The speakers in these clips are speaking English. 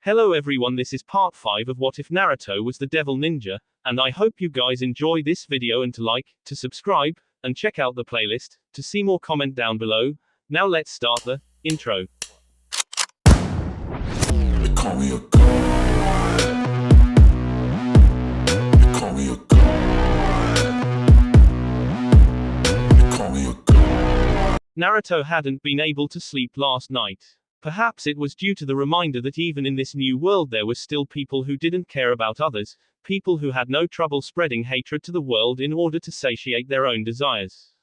Hello everyone, this is part 5 of What If Naruto Was the Devil Ninja, and I hope you guys enjoy this video and to like, to subscribe, and check out the playlist, to see more comment down below. Now let's start the intro. They call me a god. They call me a god. They call me a god. Naruto hadn't been able to sleep last night. Perhaps it was due to the reminder that even in this new world there were still people who didn't care about others, people who had no trouble spreading hatred to the world in order to satiate their own desires.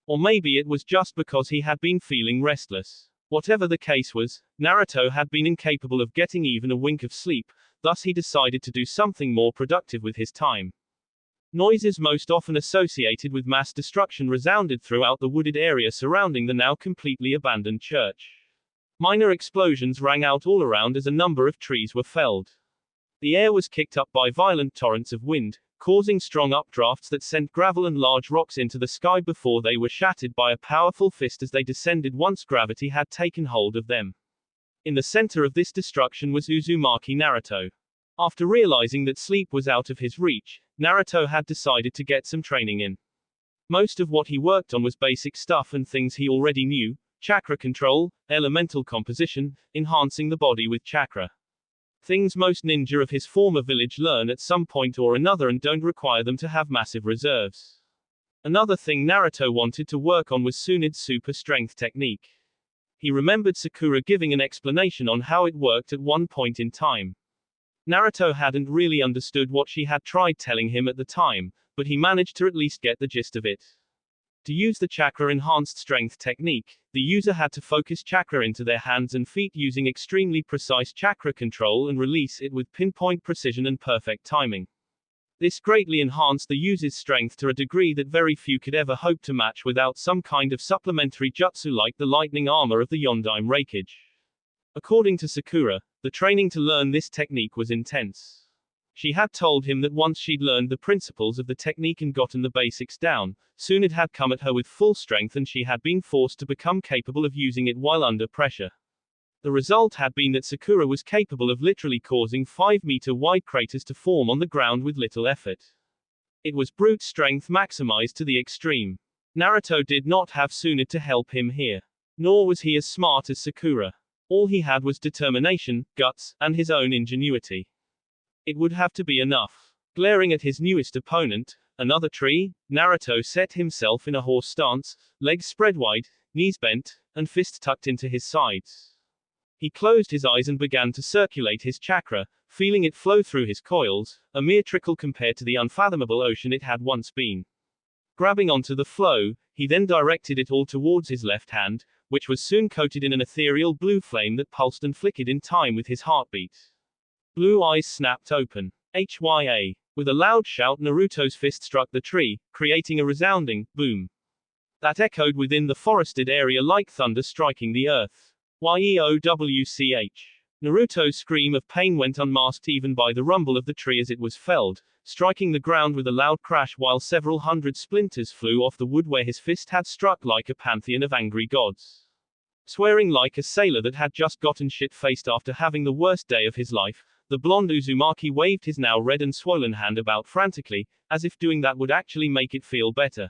Or maybe it was just because he had been feeling restless. Whatever the case was, Naruto had been incapable of getting even a wink of sleep, thus he decided to do something more productive with his time. Noises most often associated with mass destruction resounded throughout the wooded area surrounding the now completely abandoned church. Minor explosions rang out all around as a number of trees were felled. The air was kicked up by violent torrents of wind, causing strong updrafts that sent gravel and large rocks into the sky before they were shattered by a powerful fist as they descended once gravity had taken hold of them. In the center of this destruction was Uzumaki Naruto. After realizing that sleep was out of his reach, Naruto had decided to get some training in. Most of what he worked on was basic stuff and things he already knew: chakra control, elemental composition, enhancing the body with chakra. Things most ninja of his former village learn at some point or another and don't require them to have massive reserves. Another thing Naruto wanted to work on was Tsunade super strength technique. He remembered Sakura giving an explanation on how it worked at one point in time. Naruto hadn't really understood what she had tried telling him at the time, but he managed to at least get the gist of it. To use the chakra-enhanced strength technique, the user had to focus chakra into their hands and feet using extremely precise chakra control and release it with pinpoint precision and perfect timing. This greatly enhanced the user's strength to a degree that very few could ever hope to match without some kind of supplementary jutsu like the lightning armor of the Yondaime Reikage. According to Sakura, the training to learn this technique was intense. She had told him that once she'd learned the principles of the technique and gotten the basics down, soon it had come at her with full strength and she had been forced to become capable of using it while under pressure. The result had been that Sakura was capable of literally causing 5-meter-wide craters to form on the ground with little effort. It was brute strength maximized to the extreme. Naruto did not have Tsunade to help him here. Nor was he as smart as Sakura. All he had was determination, guts, and his own ingenuity. It would have to be enough. Glaring at his newest opponent, another tree, Naruto set himself in a horse stance, legs spread wide, knees bent, and fists tucked into his sides. He closed his eyes and began to circulate his chakra, feeling it flow through his coils, a mere trickle compared to the unfathomable ocean it had once been. Grabbing onto the flow, he then directed it all towards his left hand, which was soon coated in an ethereal blue flame that pulsed and flickered in time with his heartbeat. Blue eyes snapped open. HYA. With a loud shout, Naruto's fist struck the tree, creating a resounding boom that echoed within the forested area like thunder striking the earth. YEOWCH. Naruto's scream of pain went unmasked even by the rumble of the tree as it was felled, striking the ground with a loud crash while several hundred splinters flew off the wood where his fist had struck like a pantheon of angry gods. Swearing like a sailor that had just gotten shit-faced after having the worst day of his life, the blonde Uzumaki waved his now red and swollen hand about frantically, as if doing that would actually make it feel better.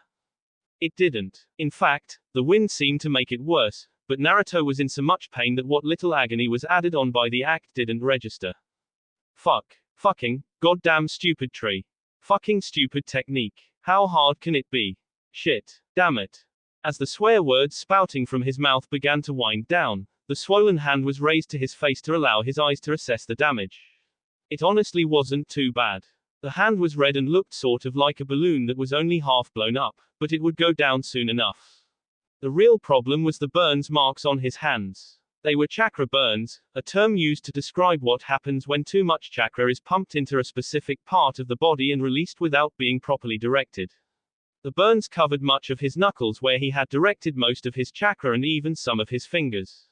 It didn't. In fact, the wind seemed to make it worse, but Naruto was in so much pain that what little agony was added on by the act didn't register. Fuck. Fucking. Goddamn stupid tree. Fucking stupid technique. How hard can it be? Shit. Damn it. As the swear words spouting from his mouth began to wind down, the swollen hand was raised to his face to allow his eyes to assess the damage. It honestly wasn't too bad. The hand was red and looked sort of like a balloon that was only half blown up, but it would go down soon enough. The real problem was the burns marks on his hands. They were chakra burns, a term used to describe what happens when too much chakra is pumped into a specific part of the body and released without being properly directed. The burns covered much of his knuckles where he had directed most of his chakra and even some of his fingers.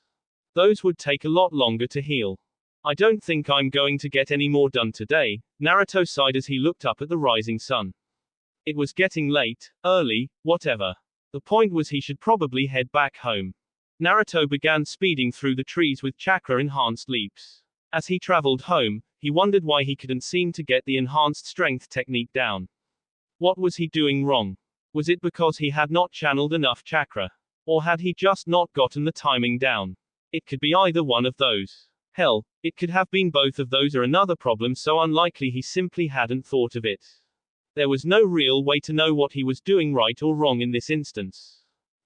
Those would take a lot longer to heal. I don't think I'm going to get any more done today, Naruto sighed as he looked up at the rising sun. It was getting late, early, whatever. The point was he should probably head back home. Naruto began speeding through the trees with chakra-enhanced leaps. As he traveled home, he wondered why he couldn't seem to get the enhanced strength technique down. What was he doing wrong? Was it because he had not channeled enough chakra? Or had he just not gotten the timing down? It could be either one of those. Hell, it could have been both of those or another problem so unlikely he simply hadn't thought of it. There was no real way to know what he was doing right or wrong in this instance.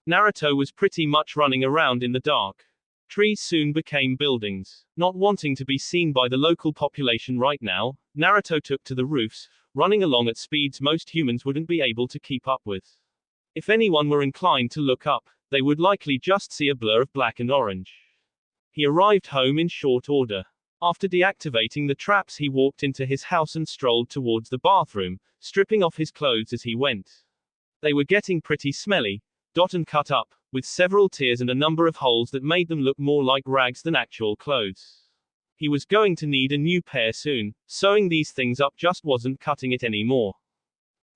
Naruto was pretty much running around in the dark. Trees soon became buildings. Not wanting to be seen by the local population right now, Naruto took to the roofs, running along at speeds most humans wouldn't be able to keep up with. If anyone were inclined to look up, they would likely just see a blur of black and orange. He arrived home in short order. After deactivating the traps, he walked into his house and strolled towards the bathroom, stripping off his clothes as he went. They were getting pretty smelly, and cut up, with several tears and a number of holes that made them look more like rags than actual clothes. He was going to need a new pair soon, sewing these things up just wasn't cutting it anymore.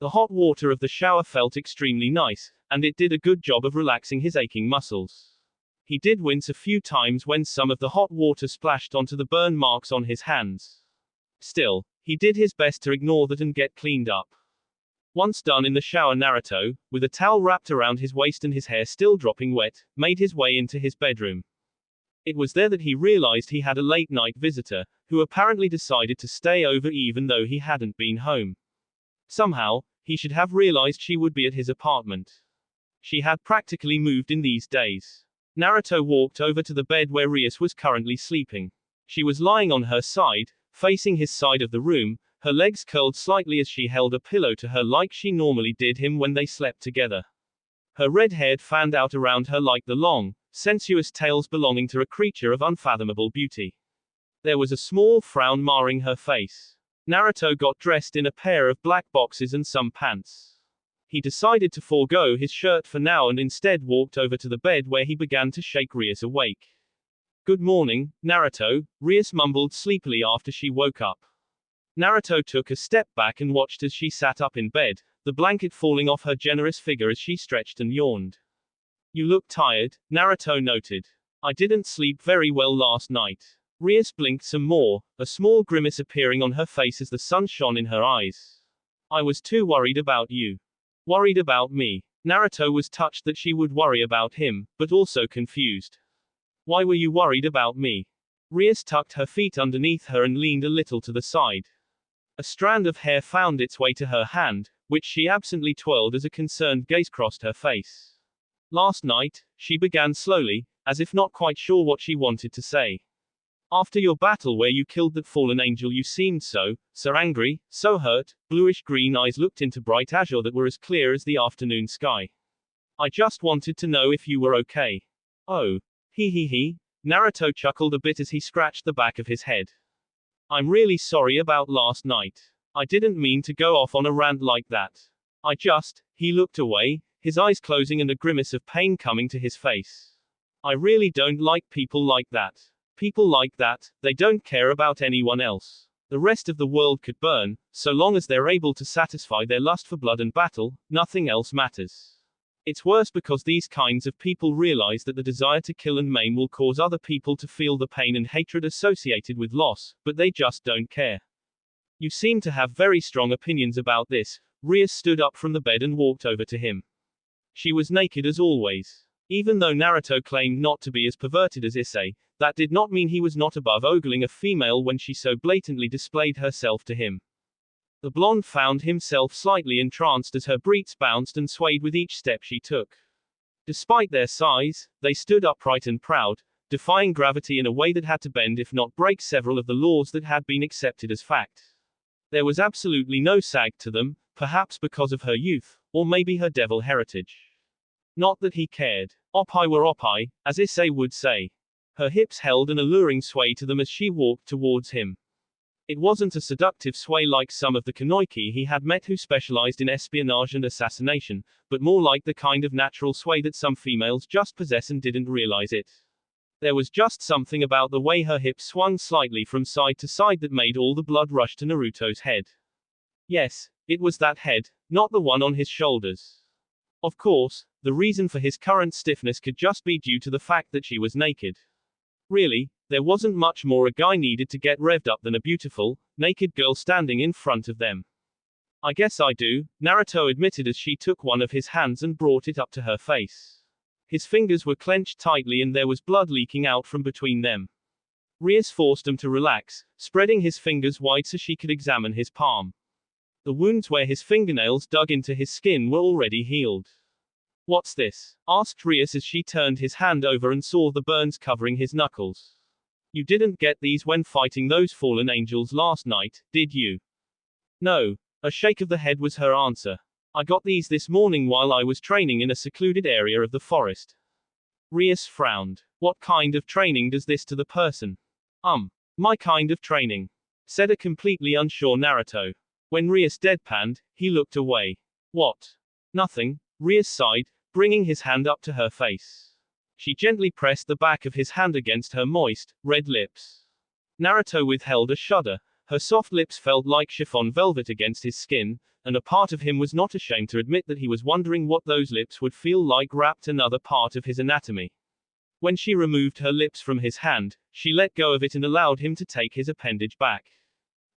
The hot water of the shower felt extremely nice, and it did a good job of relaxing his aching muscles. He did wince a few times when some of the hot water splashed onto the burn marks on his hands. Still, he did his best to ignore that and get cleaned up. Once done in the shower, Naruto, with a towel wrapped around his waist and his hair still dropping wet, made his way into his bedroom. It was there that he realized he had a late-night visitor, who apparently decided to stay over even though he hadn't been home. Somehow, he should have realized she would be at his apartment. She had practically moved in these days. Naruto walked over to the bed where Rias was currently sleeping. She was lying on her side, facing his side of the room, her legs curled slightly as she held a pillow to her like she normally did him when they slept together. Her red hair fanned out around her like the long, sensuous tails belonging to a creature of unfathomable beauty. There was a small frown marring her face. Naruto got dressed in a pair of black boxes and some pants. He decided to forego his shirt for now and instead walked over to the bed where he began to shake Rias awake. "Good morning, Naruto," Rias mumbled sleepily after she woke up. Naruto took a step back and watched as she sat up in bed, the blanket falling off her generous figure as she stretched and yawned. "You look tired," Naruto noted. "I didn't sleep very well last night." Rias blinked some more, a small grimace appearing on her face as the sun shone in her eyes. "I was too worried about you." "Worried about me?" Naruto was touched that she would worry about him, but also confused. "Why were you worried about me?" Rias tucked her feet underneath her and leaned a little to the side. A strand of hair found its way to her hand, which she absently twirled as a concerned gaze crossed her face. "Last night," she began slowly, as if not quite sure what she wanted to say. "After your battle where you killed that fallen angel you seemed so angry, so hurt." Bluish-green eyes looked into bright azure that were as clear as the afternoon sky. "I just wanted to know if you were okay." "Oh. He. Naruto chuckled a bit as he scratched the back of his head. "I'm really sorry about last night. I didn't mean to go off on a rant like that. He looked away, his eyes closing and a grimace of pain coming to his face. "I really don't like people like that. People like that, they don't care about anyone else. The rest of the world could burn, so long as they're able to satisfy their lust for blood and battle, nothing else matters. It's worse because these kinds of people realize that the desire to kill and maim will cause other people to feel the pain and hatred associated with loss, but they just don't care." "You seem to have very strong opinions about this." Rias stood up from the bed and walked over to him. She was naked as always. Even though Naruto claimed not to be as perverted as Issei, that did not mean he was not above ogling a female when she so blatantly displayed herself to him. The blonde found himself slightly entranced as her breasts bounced and swayed with each step she took. Despite their size, they stood upright and proud, defying gravity in a way that had to bend if not break several of the laws that had been accepted as fact. There was absolutely no sag to them, perhaps because of her youth, or maybe her devil heritage. Not that he cared. Oppai were oppai, as Issei would say. Her hips held an alluring sway to them as she walked towards him. It wasn't a seductive sway like some of the Kanoiki he had met who specialized in espionage and assassination, but more like the kind of natural sway that some females just possess and didn't realize it. There was just something about the way her hips swung slightly from side to side that made all the blood rush to Naruto's head. Yes, it was that head, not the one on his shoulders. Of course, the reason for his current stiffness could just be due to the fact that she was naked. Really, There wasn't much more a guy needed to get revved up than a beautiful, naked girl standing in front of them. I guess I do, Naruto admitted as she took one of his hands and brought it up to her face. His fingers were clenched tightly and there was blood leaking out from between them. Rias forced him to relax, spreading his fingers wide so she could examine his palm. The wounds where his fingernails dug into his skin were already healed. What's this? Asked Rias as she turned his hand over and saw the burns covering his knuckles. You didn't get these when fighting those fallen angels last night, did you? No. A shake of the head was her answer. I got these this morning while I was training in a secluded area of the forest. Rias frowned. What kind of training does this to the person? My kind of training, said a completely unsure Naruto. When Rias deadpanned, he looked away. What? Nothing, Rias sighed, bringing his hand up to her face. She gently pressed the back of his hand against her moist, red lips. Naruto withheld a shudder. Her soft lips felt like chiffon velvet against his skin, and a part of him was not ashamed to admit that he was wondering what those lips would feel like wrapped another part of his anatomy. When she removed her lips from his hand, she let go of it and allowed him to take his appendage back.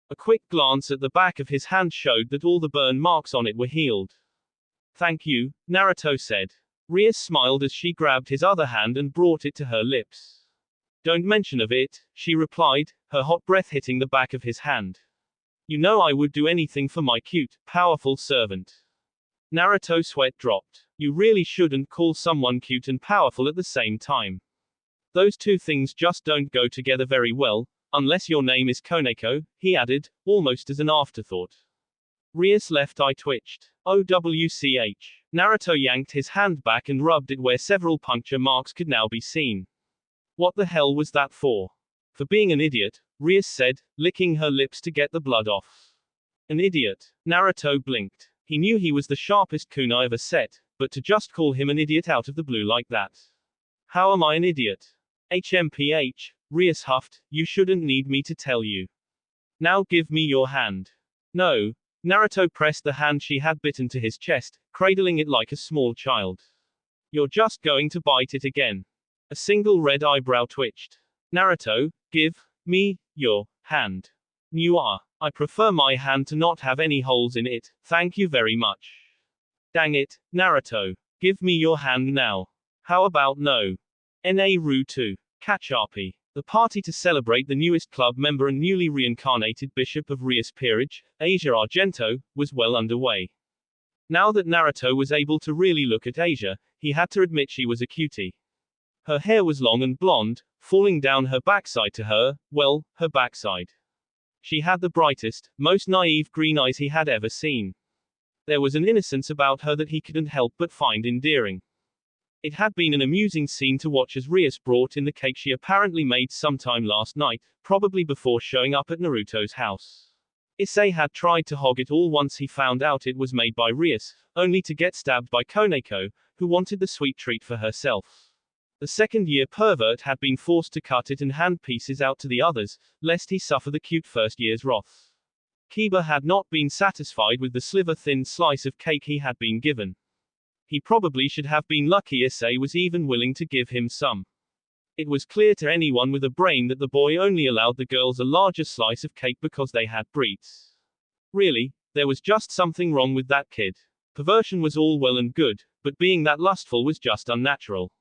A quick glance at the back of his hand showed that all the burn marks on it were healed. Thank you, Naruto said. Rias smiled as she grabbed his other hand and brought it to her lips. Don't mention of it, she replied, her hot breath hitting the back of his hand. You know I would do anything for my cute, powerful servant. Naruto's sweat dropped. You really shouldn't call someone cute and powerful at the same time. Those two things just don't go together very well, unless your name is Koneko, he added, almost as an afterthought. Rias' left eye twitched. OWCH. Naruto yanked his hand back and rubbed it where several puncture marks could now be seen. What the hell was that for? For being an idiot, Rias said, licking her lips to get the blood off. An idiot. Naruto blinked. He knew he was the sharpest kunai of a set, but to just call him an idiot out of the blue like that. How am I an idiot? HMPH, Rias huffed, you shouldn't need me to tell you. Now give me your hand. No. Naruto pressed the hand she had bitten to his chest, cradling it like a small child. You're just going to bite it again. A single red eyebrow twitched. Naruto, give me your hand. I prefer my hand to not have any holes in it, thank you very much. Dang it, Naruto. Give me your hand now. How about no? Naruto. Catch RP. The party to celebrate the newest club member and newly reincarnated Bishop of Rias Peerage, Asia Argento, was well underway. Now that Naruto was able to really look at Asia, he had to admit she was a cutie. Her hair was long and blonde, falling down her backside to her backside. She had the brightest, most naive green eyes he had ever seen. There was an innocence about her that he couldn't help but find endearing. It had been an amusing scene to watch as Rias brought in the cake she apparently made sometime last night, probably before showing up at Naruto's house. Issei had tried to hog it all once he found out it was made by Rias, only to get stabbed by Koneko, who wanted the sweet treat for herself. The second-year pervert had been forced to cut it and hand pieces out to the others, lest he suffer the cute first year's wrath. Kiba had not been satisfied with the sliver-thin slice of cake he had been given. He probably should have been lucky Issei was even willing to give him some. It was clear to anyone with a brain that the boy only allowed the girls a larger slice of cake because they had breeds. Really, there was just something wrong with that kid. Perversion was all well and good, but being that lustful was just unnatural.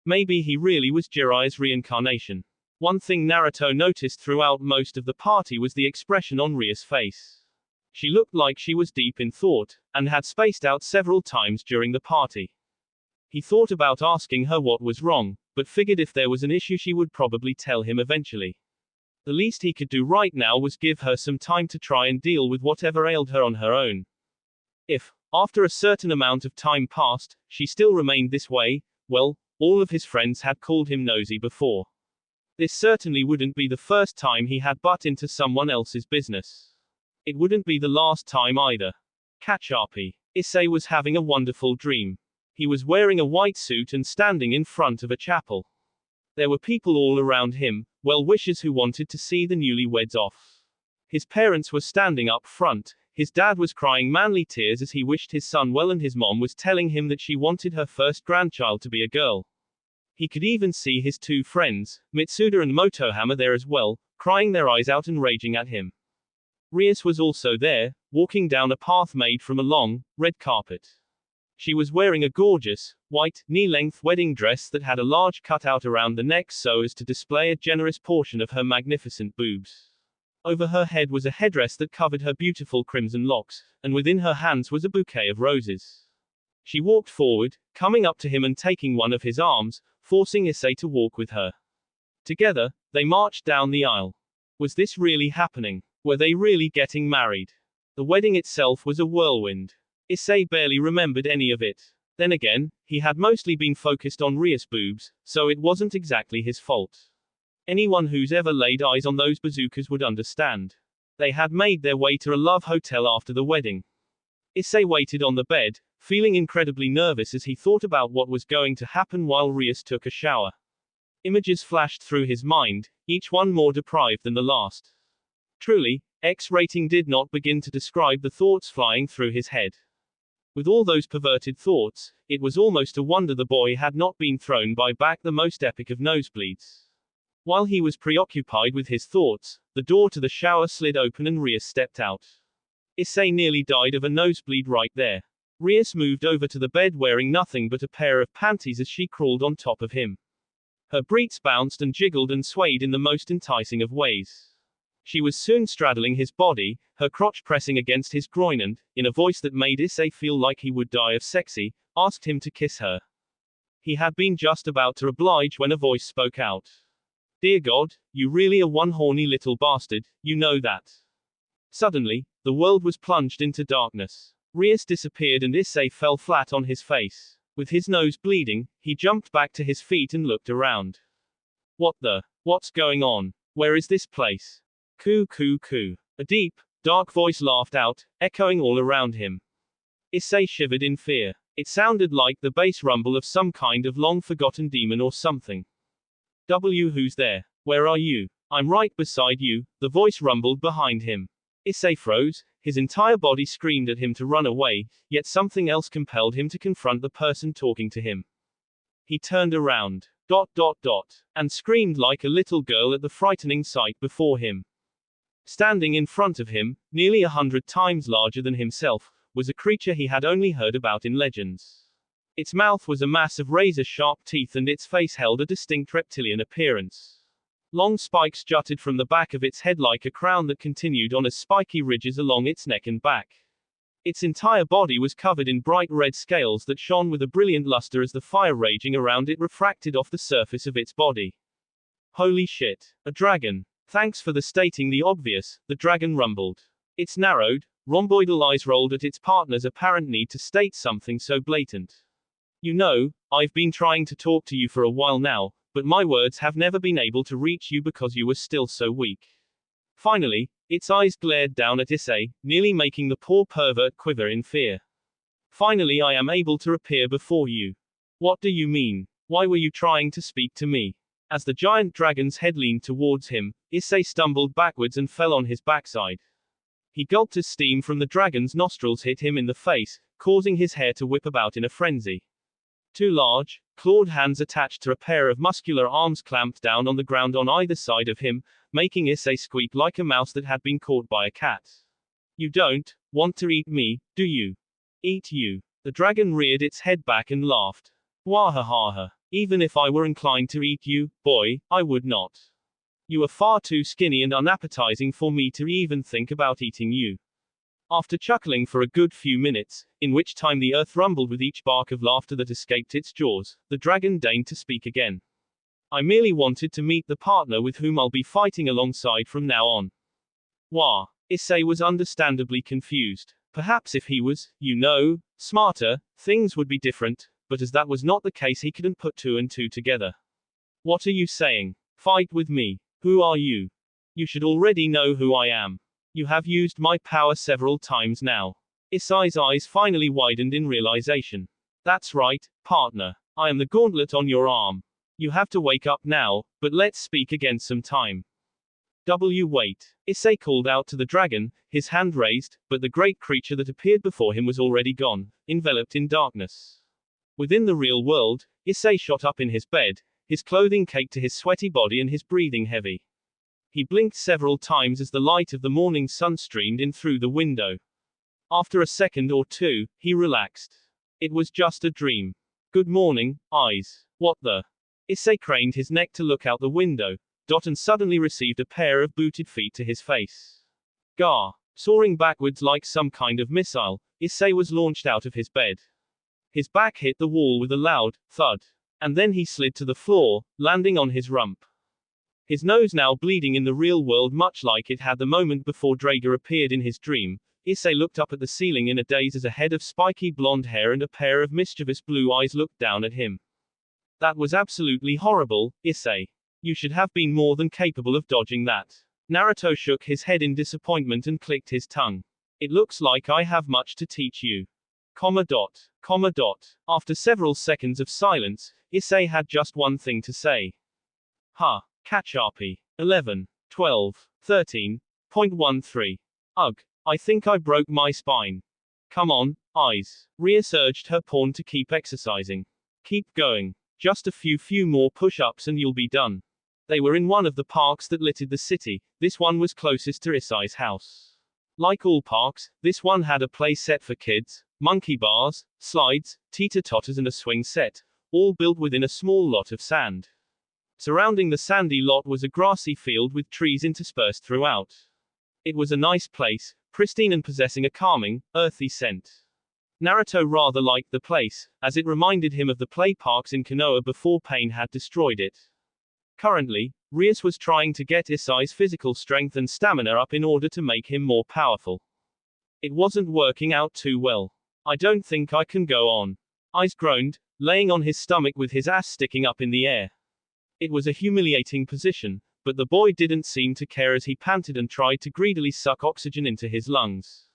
Maybe he really was Jiraiya's reincarnation. One thing Naruto noticed throughout most of the party was the expression on Ria's face. She looked like she was deep in thought, and had spaced out several times during the party. He thought about asking her what was wrong, but figured if there was an issue she would probably tell him eventually. The least he could do right now was give her some time to try and deal with whatever ailed her on her own. If, after a certain amount of time passed, she still remained this way, well, all of his friends had called him nosy before. This certainly wouldn't be the first time he had butt into someone else's business. It wouldn't be the last time either. Catch RP. Issei was having a wonderful dream. He was wearing a white suit and standing in front of a chapel. There were people all around him, well-wishers who wanted to see the newlyweds off. His parents were standing up front. His dad was crying manly tears as he wished his son well, and his mom was telling him that she wanted her first grandchild to be a girl. He could even see his two friends, Mitsuda and Motohama, there as well, crying their eyes out and raging at him. Rias was also there, walking down a path made from a long, red carpet. She was wearing a gorgeous, white, knee-length wedding dress that had a large cutout around the neck so as to display a generous portion of her magnificent boobs. Over her head was a headdress that covered her beautiful crimson locks, and within her hands was a bouquet of roses. She walked forward, coming up to him and taking one of his arms, forcing Issei to walk with her. Together, they marched down the aisle. Was this really happening? Were they really getting married? The wedding itself was a whirlwind. Issei barely remembered any of it. Then again, he had mostly been focused on Rias' boobs, so it wasn't exactly his fault. Anyone who's ever laid eyes on those bazookas would understand. They had made their way to a love hotel after the wedding. Issei waited on the bed, feeling incredibly nervous as he thought about what was going to happen while Rias took a shower. Images flashed through his mind, each one more deprived than the last. Truly, X-rating did not begin to describe the thoughts flying through his head. With all those perverted thoughts, it was almost a wonder the boy had not been thrown by back the most epic of nosebleeds. While he was preoccupied with his thoughts, the door to the shower slid open and Rias stepped out. Issei nearly died of a nosebleed right there. Rias moved over to the bed wearing nothing but a pair of panties as she crawled on top of him. Her breeks bounced and jiggled and swayed in the most enticing of ways. She was soon straddling his body, her crotch pressing against his groin and, in a voice that made Issei feel like he would die of sexy, asked him to kiss her. He had been just about to oblige when a voice spoke out. Dear God, you really are one horny little bastard, you know that. Suddenly, the world was plunged into darkness. Rias disappeared and Issei fell flat on his face. With his nose bleeding, he jumped back to his feet and looked around. What's going on? Where is this place? Coo coo coo. A deep, dark voice laughed out, echoing all around him. Issei shivered in fear. It sounded like the bass rumble of some kind of long-forgotten demon or something. Who's there? Where are you? I'm right beside you, the voice rumbled behind him. Issei froze, his entire body screamed at him to run away, yet something else compelled him to confront the person talking to him. He turned around, and screamed like a little girl at the frightening sight before him. Standing in front of him, nearly 100 times larger than himself, was a creature he had only heard about in legends. Its mouth was a mass of razor-sharp teeth and its face held a distinct reptilian appearance. Long spikes jutted from the back of its head like a crown that continued on as spiky ridges along its neck and back. Its entire body was covered in bright red scales that shone with a brilliant luster as the fire raging around it refracted off the surface of its body. Holy shit. A dragon. Thanks for stating the obvious, the dragon rumbled. Its narrowed, rhomboidal eyes rolled at its partner's apparent need to state something so blatant. You know, I've been trying to talk to you for a while now, but my words have never been able to reach you because you were still so weak. Finally, its eyes glared down at Issei, nearly making the poor pervert quiver in fear. Finally I am able to appear before you. What do you mean? Why were you trying to speak to me? As the giant dragon's head leaned towards him, Issei stumbled backwards and fell on his backside. He gulped as steam from the dragon's nostrils hit him in the face, causing his hair to whip about in a frenzy. Two large, clawed hands attached to a pair of muscular arms clamped down on the ground on either side of him, making Issei squeak like a mouse that had been caught by a cat. You don't want to eat me, do you? Eat you. The dragon reared its head back and laughed. Wahahaha. Even if I were inclined to eat you, boy, I would not. You are far too skinny and unappetizing for me to even think about eating you. After chuckling for a good few minutes, in which time the earth rumbled with each bark of laughter that escaped its jaws, the dragon deigned to speak again. I merely wanted to meet the partner with whom I'll be fighting alongside from now on. Wah. Issei was understandably confused. Perhaps if he was, smarter, things would be different, but as that was not the case he couldn't put two and two together. What are you saying? Fight with me. Who are you? You should already know who I am. You have used my power several times now. Issei's eyes finally widened in realization. That's right, partner. I am the gauntlet on your arm. You have to wake up now, but let's speak again sometime. Wait. Issei called out to the dragon, his hand raised, but the great creature that appeared before him was already gone, enveloped in darkness. Within the real world, Issei shot up in his bed, his clothing caked to his sweaty body and his breathing heavy. He blinked several times as the light of the morning sun streamed in through the window. After a second or two, he relaxed. It was just a dream. Good morning, eyes. What the? Issei craned his neck to look out the window, and suddenly received a pair of booted feet to his face. Gah! Soaring backwards like some kind of missile, Issei was launched out of his bed. His back hit the wall with a loud thud. And then he slid to the floor, landing on his rump. His nose now bleeding in the real world much like it had the moment before Drager appeared in his dream, Issei looked up at the ceiling in a daze as a head of spiky blonde hair and a pair of mischievous blue eyes looked down at him. That was absolutely horrible, Issei. You should have been more than capable of dodging that. Naruto shook his head in disappointment and clicked his tongue. It looks like I have much to teach you. Comma dot. After several seconds of silence, Issei had just one thing to say. Ha. Catch RP. 11, 12, 13.13. Ugh. I think I broke my spine. Come on, eyes. Rias urged her pawn to keep exercising. Keep going. Just a few more push-ups and you'll be done. They were in one of the parks that littered the city. This one was closest to Issei's house. Like all parks, this one had a play set for kids, monkey bars, slides, teeter-totters and a swing set, all built within a small lot of sand. Surrounding the sandy lot was a grassy field with trees interspersed throughout. It was a nice place, pristine and possessing a calming, earthy scent. Naruto rather liked the place, as it reminded him of the play parks in Konoha before pain had destroyed it. Currently, Rias was trying to get Issei's physical strength and stamina up in order to make him more powerful. It wasn't working out too well. I don't think I can go on. Ais groaned, laying on his stomach with his ass sticking up in the air. It was a humiliating position, but the boy didn't seem to care as he panted and tried to greedily suck oxygen into his lungs.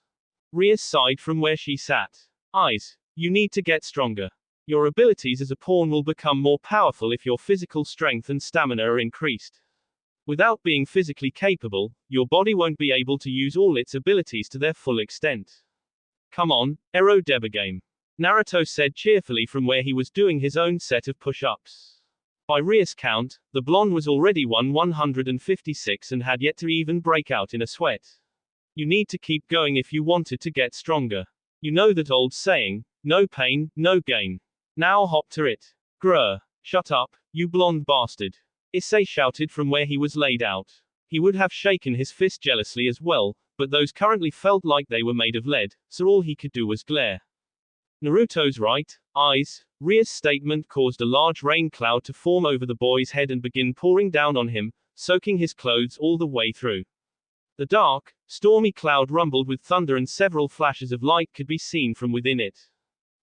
Rias sighed from where she sat. Ais, you need to get stronger. Your abilities as a pawn will become more powerful if your physical strength and stamina are increased. Without being physically capable, your body won't be able to use all its abilities to their full extent. Come on, Ero Debagame. Naruto said cheerfully from where he was doing his own set of push-ups. By Rias' count, the blonde was already 156 and had yet to even break out in a sweat. You need to keep going if you wanted to get stronger. You know that old saying, no pain, no gain. Now hop to it. Grr. Shut up, you blonde bastard. Issei shouted from where he was laid out. He would have shaken his fist jealously as well, but those currently felt like they were made of lead, so all he could do was glare. Naruto's right, eyes. Rias' statement caused a large rain cloud to form over the boy's head and begin pouring down on him, soaking his clothes all the way through. The dark, stormy cloud rumbled with thunder and several flashes of light could be seen from within it.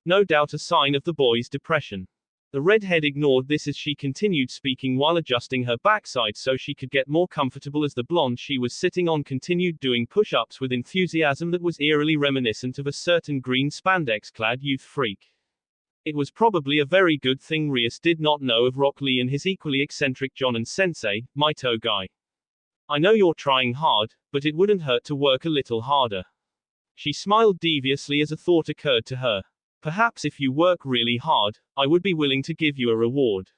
No doubt a sign of the boy's depression. The redhead ignored this as she continued speaking while adjusting her backside so she could get more comfortable as the blonde she was sitting on continued doing push-ups with enthusiasm that was eerily reminiscent of a certain green spandex-clad youth freak. It was probably a very good thing Rias did not know of Rock Lee and his equally eccentric Jonin sensei, Maito Guy. I know you're trying hard, but it wouldn't hurt to work a little harder. She smiled deviously as a thought occurred to her. Perhaps if you work really hard, I would be willing to give you a reward.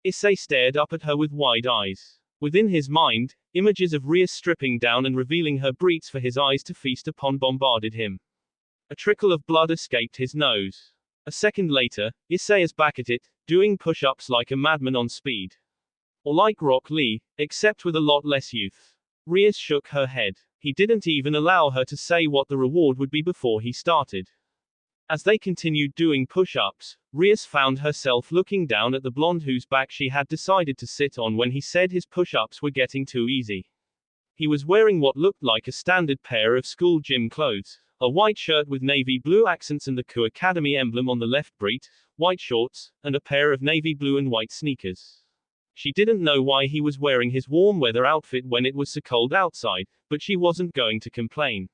Issei stared up at her with wide eyes. Within his mind, images of Rias stripping down and revealing her breeks for his eyes to feast upon bombarded him. A trickle of blood escaped his nose. A second later, Issei is back at it, doing push-ups like a madman on speed. Or like Rock Lee, except with a lot less youth. Rias shook her head. He didn't even allow her to say what the reward would be before he started. As they continued doing push-ups, Rias found herself looking down at the blonde whose back she had decided to sit on when he said his push-ups were getting too easy. He was wearing what looked like a standard pair of school gym clothes, a white shirt with navy blue accents and the Ku Academy emblem on the left breast, white shorts, and a pair of navy blue and white sneakers. She didn't know why he was wearing his warm weather outfit when it was so cold outside, but she wasn't going to complain.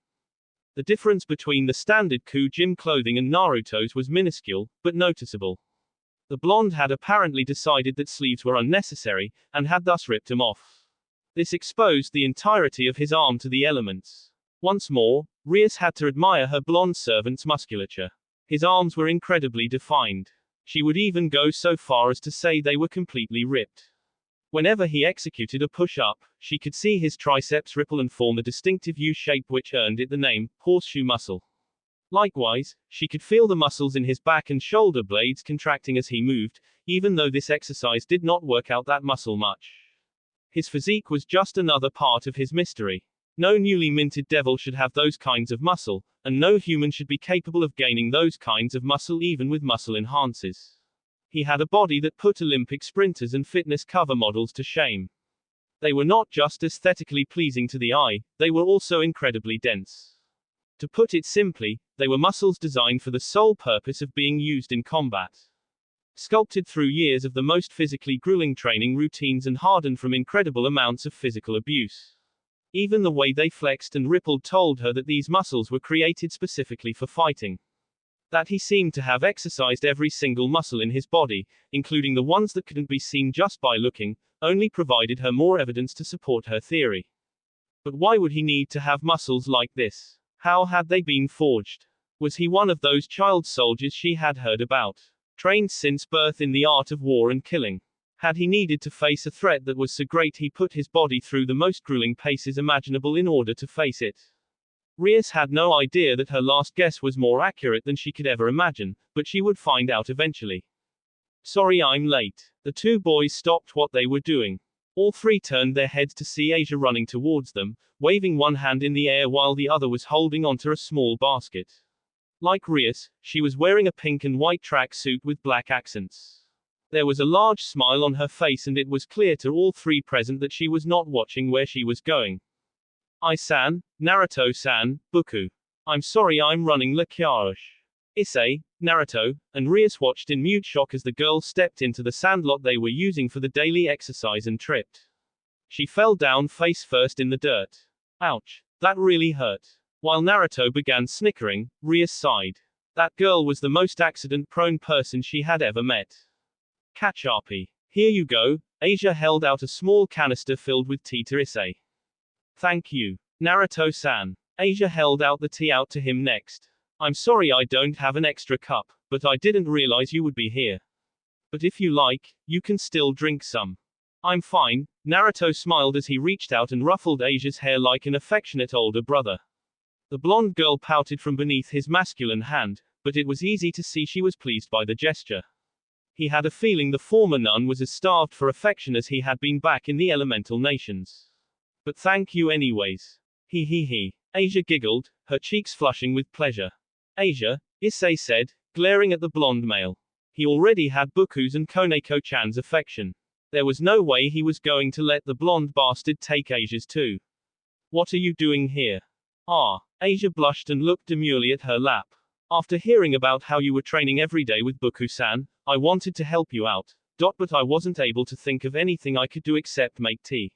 The difference between the standard Ku gym clothing and Naruto's was minuscule, but noticeable. The blonde had apparently decided that sleeves were unnecessary, and had thus ripped them off. This exposed the entirety of his arm to the elements. Once more, Rias had to admire her blonde servant's musculature. His arms were incredibly defined. She would even go so far as to say they were completely ripped. Whenever he executed a push-up, she could see his triceps ripple and form a distinctive U shape which earned it the name, horseshoe muscle. Likewise, she could feel the muscles in his back and shoulder blades contracting as he moved, even though this exercise did not work out that muscle much. His physique was just another part of his mystery. No newly minted devil should have those kinds of muscle, and no human should be capable of gaining those kinds of muscle even with muscle enhancers. He had a body that put Olympic sprinters and fitness cover models to shame. They were not just aesthetically pleasing to the eye, they were also incredibly dense. To put it simply, they were muscles designed for the sole purpose of being used in combat. Sculpted through years of the most physically grueling training routines and hardened from incredible amounts of physical abuse. Even the way they flexed and rippled told her that these muscles were created specifically for fighting. That he seemed to have exercised every single muscle in his body, including the ones that couldn't be seen just by looking, only provided her more evidence to support her theory. But why would he need to have muscles like this? How had they been forged? Was he one of those child soldiers she had heard about? Trained since birth in the art of war and killing? Had he needed to face a threat that was so great he put his body through the most grueling paces imaginable in order to face it? Rias had no idea that her last guess was more accurate than she could ever imagine, but she would find out eventually. Sorry I'm late. The two boys stopped what they were doing. All three turned their heads to see Asia running towards them, waving one hand in the air while the other was holding onto a small basket. Like Rias, she was wearing a pink and white track suit with black accents. There was a large smile on her face and it was clear to all three present that she was not watching where she was going. I-san, Naruto-san, Buku. I'm sorry I'm running la Kyaosh. Issei, Naruto, and Rias watched in mute shock as the girl stepped into the sandlot they were using for the daily exercise and tripped. She fell down face first in the dirt. Ouch. That really hurt. While Naruto began snickering, Rias sighed. That girl was the most accident-prone person she had ever met. Kachapi. Here you go. Asia held out a small canister filled with tea to Issei. Thank you. Naruto-san. Asia held out the tea out to him next. I'm sorry I don't have an extra cup, but I didn't realize you would be here. But if you like, you can still drink some. I'm fine. Naruto smiled as he reached out and ruffled Asia's hair like an affectionate older brother. The blonde girl pouted from beneath his masculine hand, but it was easy to see she was pleased by the gesture. He had a feeling the former nun was as starved for affection as he had been back in the elemental nations. But thank you anyways. He. Asia giggled, her cheeks flushing with pleasure. Asia, Issei said, glaring at the blonde male. He already had Buku's and Koneko-chan's affection. There was no way he was going to let the blonde bastard take Asia's too. What are you doing here? Asia blushed and looked demurely at her lap. After hearing about how you were training every day with Buku-san, I wanted to help you out, but I wasn't able to think of anything I could do except make tea.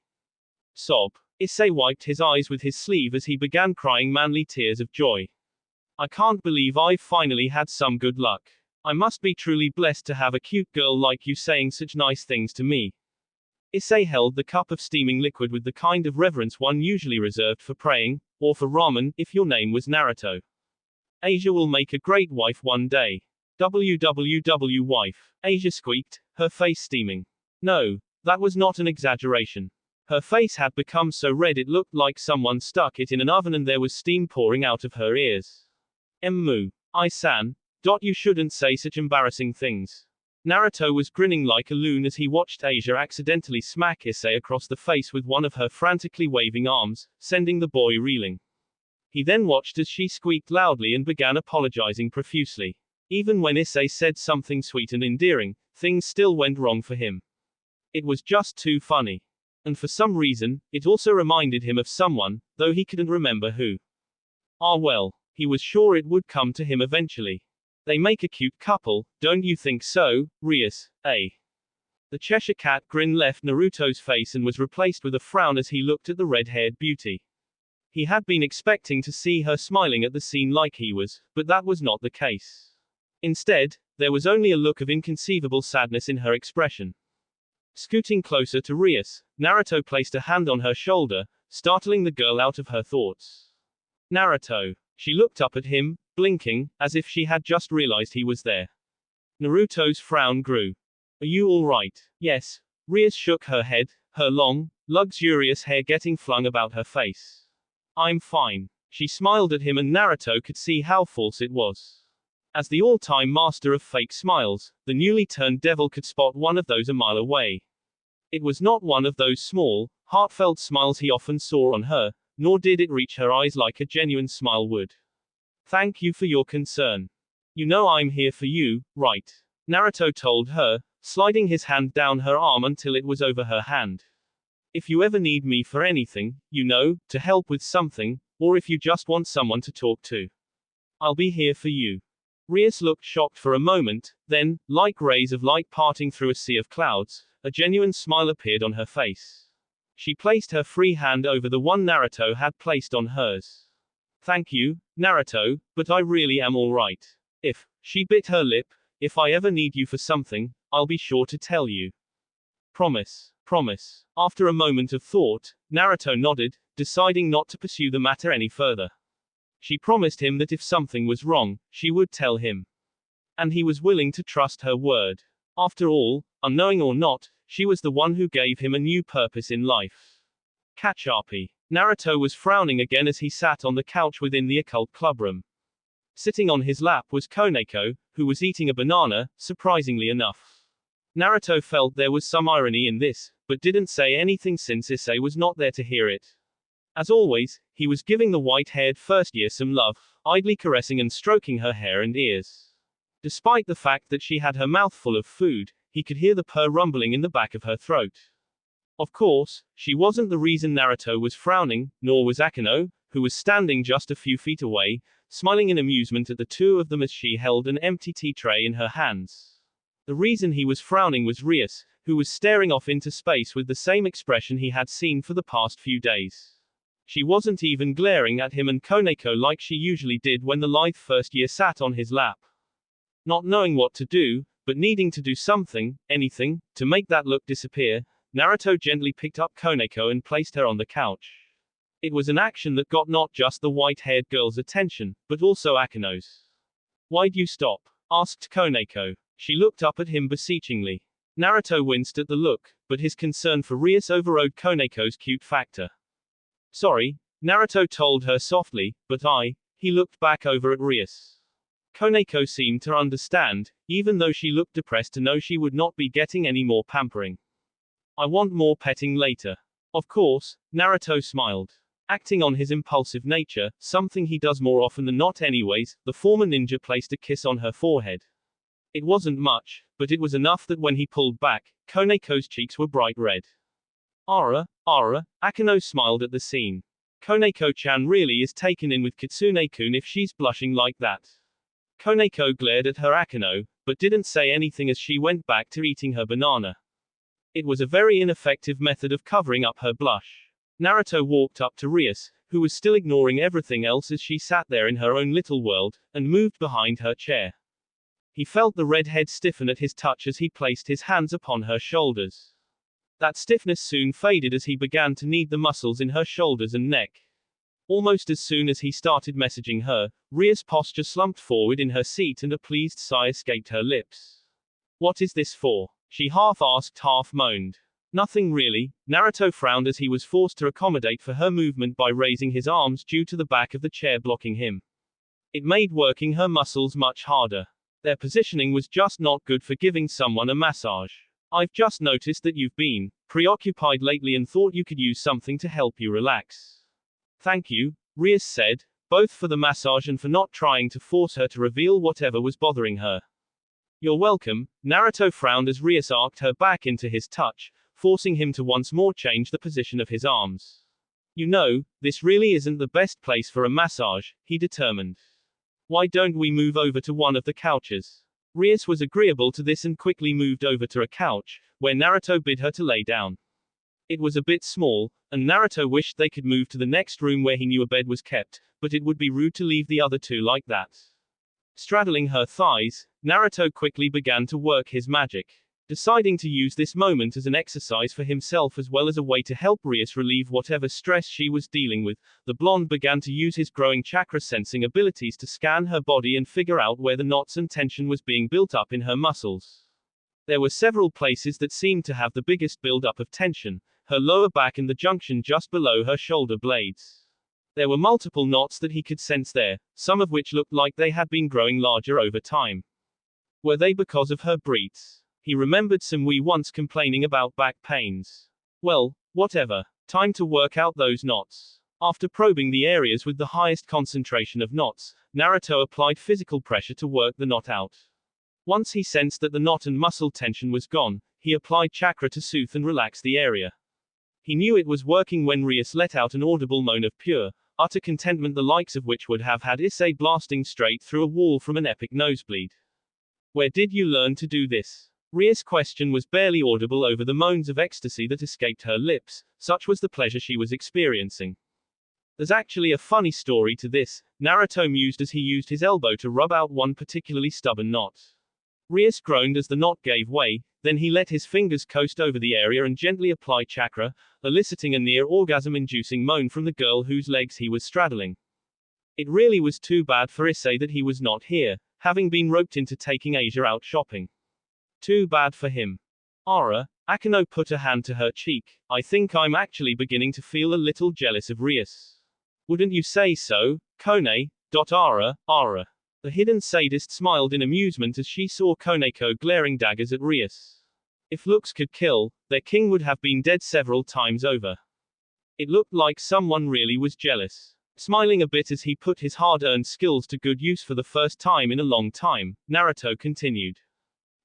Sob. Issei wiped his eyes with his sleeve as he began crying manly tears of joy. I can't believe I've finally had some good luck. I must be truly blessed to have a cute girl like you saying such nice things to me. Issei held the cup of steaming liquid with the kind of reverence one usually reserved for praying, or for ramen, if your name was Naruto. Asia will make a great wife one day. WWW wife. Asia squeaked, her face steaming. No, that was not an exaggeration. Her face had become so red it looked like someone stuck it in an oven and there was steam pouring out of her ears. Emmu. I-san. You shouldn't say such embarrassing things. Naruto was grinning like a loon as he watched Asia accidentally smack Issei across the face with one of her frantically waving arms, sending the boy reeling. He then watched as she squeaked loudly and began apologizing profusely. Even when Issei said something sweet and endearing, things still went wrong for him. It was just too funny. And for some reason, it also reminded him of someone, though he couldn't remember who. Well, he was sure it would come to him eventually. They make a cute couple, don't you think so, Rias, eh? The Cheshire Cat grin left Naruto's face and was replaced with a frown as he looked at the red-haired beauty. He had been expecting to see her smiling at the scene like he was, but that was not the case. Instead, there was only a look of inconceivable sadness in her expression. Scooting closer to Rias, Naruto placed a hand on her shoulder, startling the girl out of her thoughts. Naruto. She looked up at him, blinking, as if she had just realized he was there. Naruto's frown grew. Are you alright? Yes. Rias shook her head, her long, luxurious hair getting flung about her face. I'm fine. She smiled at him and Naruto could see how false it was. As the all-time master of fake smiles, the newly turned devil could spot one of those a mile away. It was not one of those small, heartfelt smiles he often saw on her, nor did it reach her eyes like a genuine smile would. Thank you for your concern. You know I'm here for you, right? Naruto told her, sliding his hand down her arm until it was over her hand. If you ever need me for anything, you know, to help with something, or if you just want someone to talk to, I'll be here for you. Rias looked shocked for a moment, then, like rays of light parting through a sea of clouds, a genuine smile appeared on her face. She placed her free hand over the one Naruto had placed on hers. Thank you, Naruto, but I really am alright. She bit her lip, if I ever need you for something, I'll be sure to tell you. Promise. Promise. After a moment of thought, Naruto nodded, deciding not to pursue the matter any further. She promised him that if something was wrong, she would tell him. And he was willing to trust her word. After all, unknowing or not, she was the one who gave him a new purpose in life. Kachapi. Naruto was frowning again as he sat on the couch within the occult clubroom. Sitting on his lap was Koneko, who was eating a banana, surprisingly enough. Naruto felt there was some irony in this, but didn't say anything since Issei was not there to hear it. As always, he was giving the white-haired first year some love, idly caressing and stroking her hair and ears. Despite the fact that she had her mouth full of food, he could hear the purr rumbling in the back of her throat. Of course, she wasn't the reason Naruto was frowning, nor was Akeno, who was standing just a few feet away, smiling in amusement at the two of them as she held an empty tea tray in her hands. The reason he was frowning was Rias, who was staring off into space with the same expression he had seen for the past few days. She wasn't even glaring at him and Koneko like she usually did when the lithe first year sat on his lap. Not knowing what to do, but needing to do something, anything, to make that look disappear, Naruto gently picked up Koneko and placed her on the couch. It was an action that got not just the white-haired girl's attention, but also Akeno's. Why'd you stop? Asked Koneko. She looked up at him beseechingly. Naruto winced at the look, but his concern for Rias overrode Koneko's cute factor. Sorry, Naruto told her softly, but he looked back over at Rias. Koneko seemed to understand, even though she looked depressed to know she would not be getting any more pampering. I want more petting later. Of course, Naruto smiled. Acting on his impulsive nature, something he does more often than not anyways, the former ninja placed a kiss on her forehead. It wasn't much, but it was enough that when he pulled back, Koneko's cheeks were bright red. Ara, Akeno smiled at the scene. Koneko-chan really is taken in with Kitsune-kun if she's blushing like that. Koneko glared at her Akeno, but didn't say anything as she went back to eating her banana. It was a very ineffective method of covering up her blush. Naruto walked up to Rias, who was still ignoring everything else as she sat there in her own little world, and moved behind her chair. He felt the red head stiffen at his touch as he placed his hands upon her shoulders. That stiffness soon faded as he began to knead the muscles in her shoulders and neck. Almost as soon as he started messaging her, Ria's posture slumped forward in her seat and a pleased sigh escaped her lips. What is this for? She half asked, half moaned. Nothing really. Naruto frowned as he was forced to accommodate for her movement by raising his arms due to the back of the chair blocking him. It made working her muscles much harder. Their positioning was just not good for giving someone a massage. I've just noticed that you've been preoccupied lately and thought you could use something to help you relax. Thank you, Rias said, both for the massage and for not trying to force her to reveal whatever was bothering her. You're welcome. Naruto frowned as Rias arced her back into his touch, forcing him to once more change the position of his arms. You know, this really isn't the best place for a massage, he determined. Why don't we move over to one of the couches? Rias was agreeable to this and quickly moved over to a couch, where Naruto bid her to lay down. It was a bit small, and Naruto wished they could move to the next room where he knew a bed was kept, but it would be rude to leave the other two like that. Straddling her thighs, Naruto quickly began to work his magic. Deciding to use this moment as an exercise for himself as well as a way to help Rias relieve whatever stress she was dealing with, the blonde began to use his growing chakra sensing abilities to scan her body and figure out where the knots and tension was being built up in her muscles. There were several places that seemed to have the biggest build-up of tension, her lower back and the junction just below her shoulder blades. There were multiple knots that he could sense there, some of which looked like they had been growing larger over time. Were they because of her breaths? He remembered Samui once complaining about back pains. Well, whatever. Time to work out those knots. After probing the areas with the highest concentration of knots, Naruto applied physical pressure to work the knot out. Once he sensed that the knot and muscle tension was gone, he applied chakra to soothe and relax the area. He knew it was working when Rias let out an audible moan of pure, utter contentment, the likes of which would have had Issei blasting straight through a wall from an epic nosebleed. Where did you learn to do this? Rias' question was barely audible over the moans of ecstasy that escaped her lips, such was the pleasure she was experiencing. There's actually a funny story to this, Naruto mused as he used his elbow to rub out one particularly stubborn knot. Rias groaned as the knot gave way, then he let his fingers coast over the area and gently apply chakra, eliciting a near orgasm-inducing moan from the girl whose legs he was straddling. It really was too bad for Issei that he was not here, having been roped into taking Asia out shopping. Too bad for him. Ara, Akano put a hand to her cheek. I think I'm actually beginning to feel a little jealous of Rias. Wouldn't you say so, Kone? Ara. The hidden sadist smiled in amusement as she saw Koneko glaring daggers at Rias. If looks could kill, their king would have been dead several times over. It looked like someone really was jealous. Smiling a bit as he put his hard-earned skills to good use for the first time in a long time, Naruto continued.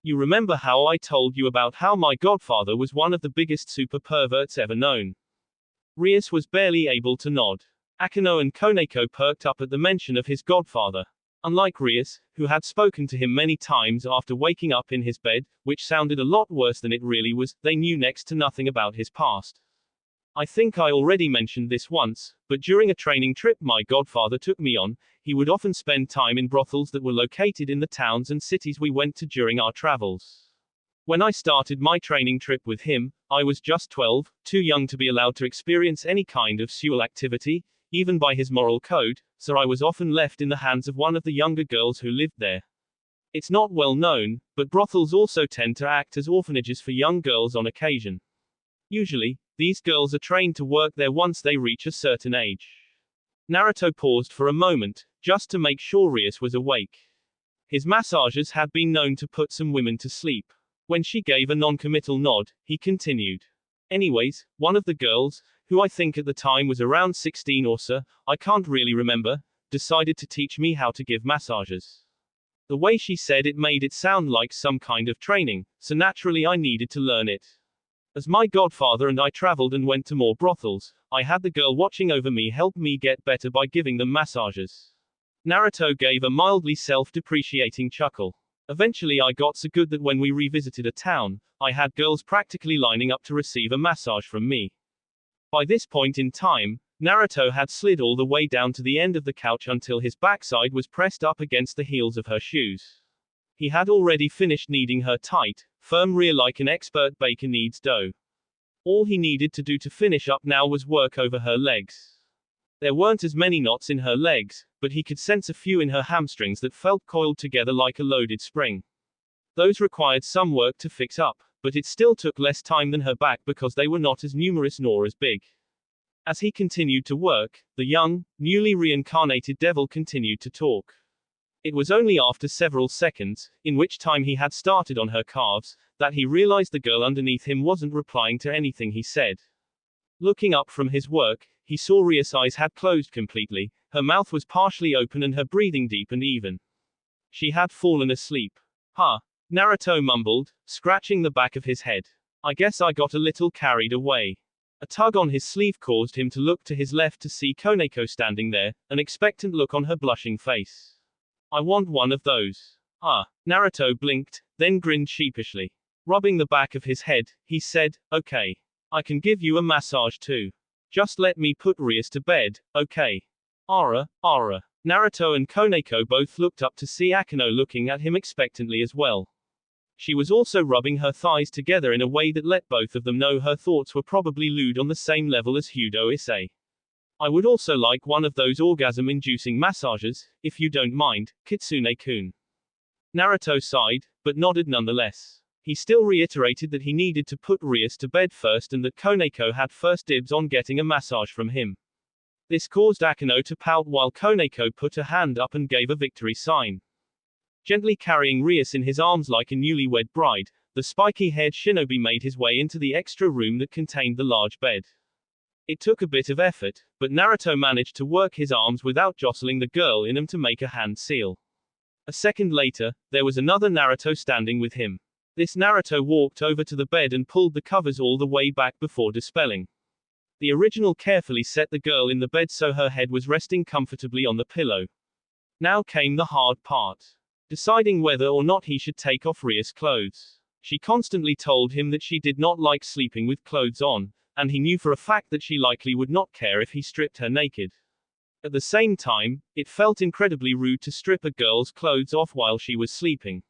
You remember how I told you about how my godfather was one of the biggest super perverts ever known? Rias was barely able to nod. Akano and Koneko perked up at the mention of his godfather. Unlike Rias, who had spoken to him many times after waking up in his bed, which sounded a lot worse than it really was, they knew next to nothing about his past. I think I already mentioned this once, but during a training trip my godfather took me on, he would often spend time in brothels that were located in the towns and cities we went to during our travels. When I started my training trip with him, I was just 12, too young to be allowed to experience any kind of sexual activity, even by his moral code, so I was often left in the hands of one of the younger girls who lived there. It's not well known, but brothels also tend to act as orphanages for young girls on occasion. Usually, these girls are trained to work there once they reach a certain age. Naruto paused for a moment, just to make sure Rias was awake. His massagers had been known to put some women to sleep. When she gave a non-committal nod, he continued. Anyways, one of the girls, who I think at the time was around 16 or so, I can't really remember, decided to teach me how to give massages. The way she said it made it sound like some kind of training, so naturally I needed to learn it. As my godfather and I traveled and went to more brothels, I had the girl watching over me help me get better by giving them massages. Naruto gave a mildly self-depreciating chuckle. Eventually I got so good that when we revisited a town, I had girls practically lining up to receive a massage from me. By this point in time, Naruto had slid all the way down to the end of the couch until his backside was pressed up against the heels of her shoes. He had already finished kneading her tight, firm rear like an expert baker kneads dough. All he needed to do to finish up now was work over her legs. There weren't as many knots in her legs, but he could sense a few in her hamstrings that felt coiled together like a loaded spring. Those required some work to fix up, but it still took less time than her back because they were not as numerous nor as big. As he continued to work, the young, newly reincarnated devil continued to talk. It was only after several seconds, in which time he had started on her calves, that he realized the girl underneath him wasn't replying to anything he said. Looking up from his work, he saw Ria's eyes had closed completely, her mouth was partially open and her breathing deep and even. She had fallen asleep. Huh. Naruto mumbled, scratching the back of his head. I guess I got a little carried away. A tug on his sleeve caused him to look to his left to see Koneko standing there, an expectant look on her blushing face. I want one of those. Naruto blinked, then grinned sheepishly. Rubbing the back of his head, he said, okay. I can give you a massage too. Just let me put Rias to bed, okay? Ara. Naruto and Koneko both looked up to see Akano looking at him expectantly as well. She was also rubbing her thighs together in a way that let both of them know her thoughts were probably lewd on the same level as Hudo Issei. I would also like one of those orgasm-inducing massages, if you don't mind, Kitsune-kun. Naruto sighed, but nodded nonetheless. He still reiterated that he needed to put Rias to bed first and that Koneko had first dibs on getting a massage from him. This caused Akeno to pout while Koneko put a hand up and gave a victory sign. Gently carrying Rias in his arms like a newlywed bride, the spiky-haired shinobi made his way into the extra room that contained the large bed. It took a bit of effort, but Naruto managed to work his arms without jostling the girl in them to make a hand seal. A second later, there was another Naruto standing with him. This Naruto walked over to the bed and pulled the covers all the way back before dispelling. The original carefully set the girl in the bed so her head was resting comfortably on the pillow. Now came the hard part. Deciding whether or not he should take off Rias' clothes. She constantly told him that she did not like sleeping with clothes on, and he knew for a fact that she likely would not care if he stripped her naked. At the same time, it felt incredibly rude to strip a girl's clothes off while she was sleeping.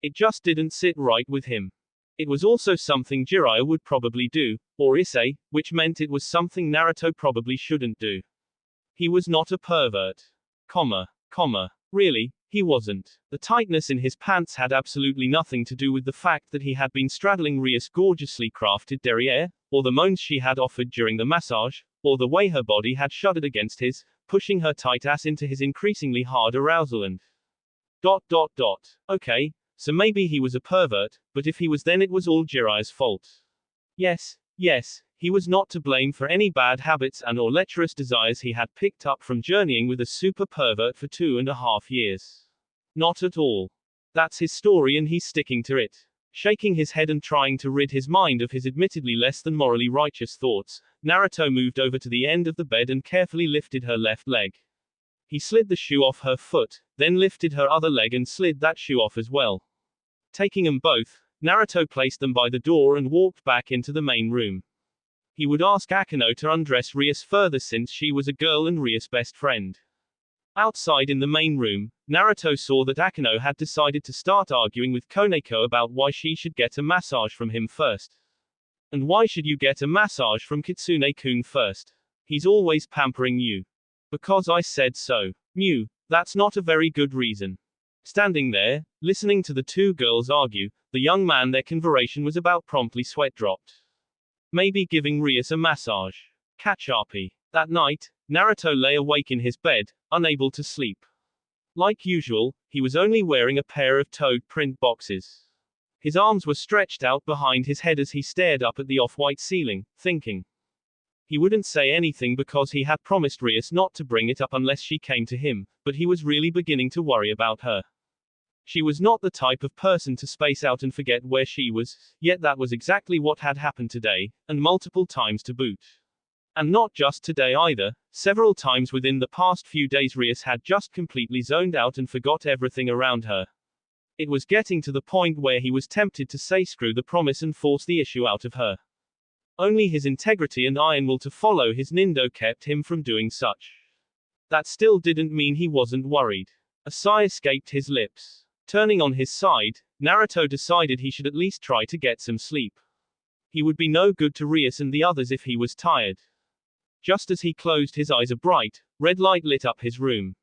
It just didn't sit right with him. It was also something Jiraiya would probably do, or Issei, which meant it was something Naruto probably shouldn't do. He was not a pervert. Really, he wasn't. The tightness in his pants had absolutely nothing to do with the fact that he had been straddling Rias' gorgeously crafted derriere, or the moans she had offered during the massage, or the way her body had shuddered against his, pushing her tight ass into his increasingly hard arousal and... Okay, so maybe he was a pervert, but if he was then it was all Jiraiya's fault. Yes, he was not to blame for any bad habits and or lecherous desires he had picked up from journeying with a super pervert for 2.5 years. Not at all. That's his story and he's sticking to it. Shaking his head and trying to rid his mind of his admittedly less than morally righteous thoughts, Naruto moved over to the end of the bed and carefully lifted her left leg. He slid the shoe off her foot, then lifted her other leg and slid that shoe off as well. Taking them both, Naruto placed them by the door and walked back into the main room. He would ask Akeno to undress Rias further since she was a girl and Rias' best friend. Outside in the main room, Naruto saw that Akeno had decided to start arguing with Koneko about why she should get a massage from him first. And why should you get a massage from Kitsune-kun first? He's always pampering you. Because I said so. Mew, that's not a very good reason. Standing there, listening to the two girls argue, the young man their conversation was about promptly sweat dropped. Maybe giving Rias a massage. Catch-RP. That night, Naruto lay awake in his bed, unable to sleep. Like usual, he was only wearing a pair of toad print boxes. His arms were stretched out behind his head as he stared up at the off-white ceiling, thinking. He wouldn't say anything because he had promised Rias not to bring it up unless she came to him, but he was really beginning to worry about her. She was not the type of person to space out and forget where she was, yet that was exactly what had happened today, and multiple times to boot. And not just today either, several times within the past few days Rias had just completely zoned out and forgot everything around her. It was getting to the point where he was tempted to say screw the promise and force the issue out of her. Only his integrity and iron will to follow his Nindo kept him from doing such. That still didn't mean he wasn't worried. A sigh escaped his lips. Turning on his side, Naruto decided he should at least try to get some sleep. He would be no good to Rias and the others if he was tired. Just as he closed his eyes, a bright, red light lit up his room.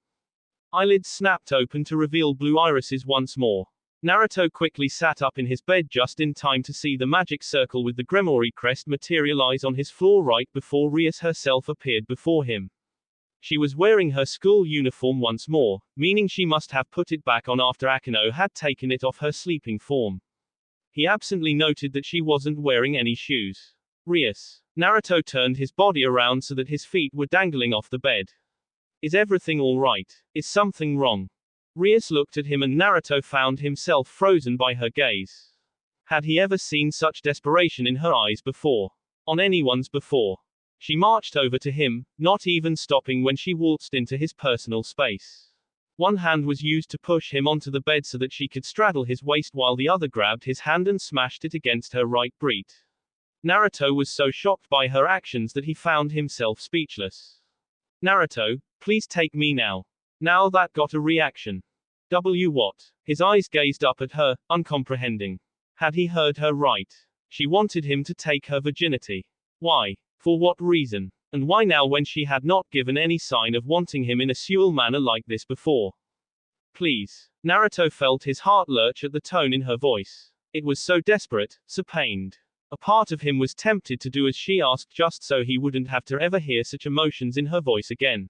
Eyelids snapped open to reveal blue irises once more. Naruto quickly sat up in his bed just in time to see the magic circle with the Gremory crest materialize on his floor right before Rias herself appeared before him. She was wearing her school uniform once more, meaning she must have put it back on after Akeno had taken it off her sleeping form. He absently noted that she wasn't wearing any shoes. Rias. Naruto turned his body around so that his feet were dangling off the bed. Is everything all right? Is something wrong? Rias looked at him and Naruto found himself frozen by her gaze. Had he ever seen such desperation in her eyes before? On anyone's before? She marched over to him, not even stopping when she waltzed into his personal space. One hand was used to push him onto the bed so that she could straddle his waist while the other grabbed his hand and smashed it against her right breast. Naruto was so shocked by her actions that he found himself speechless. Naruto, please take me now. Now that got a reaction. What? His eyes gazed up at her, uncomprehending. Had he heard her right? She wanted him to take her virginity. Why? For what reason? And why now when she had not given any sign of wanting him in a sexual manner like this before? Please. Naruto felt his heart lurch at the tone in her voice. It was so desperate, so pained. A part of him was tempted to do as she asked just so he wouldn't have to ever hear such emotions in her voice again.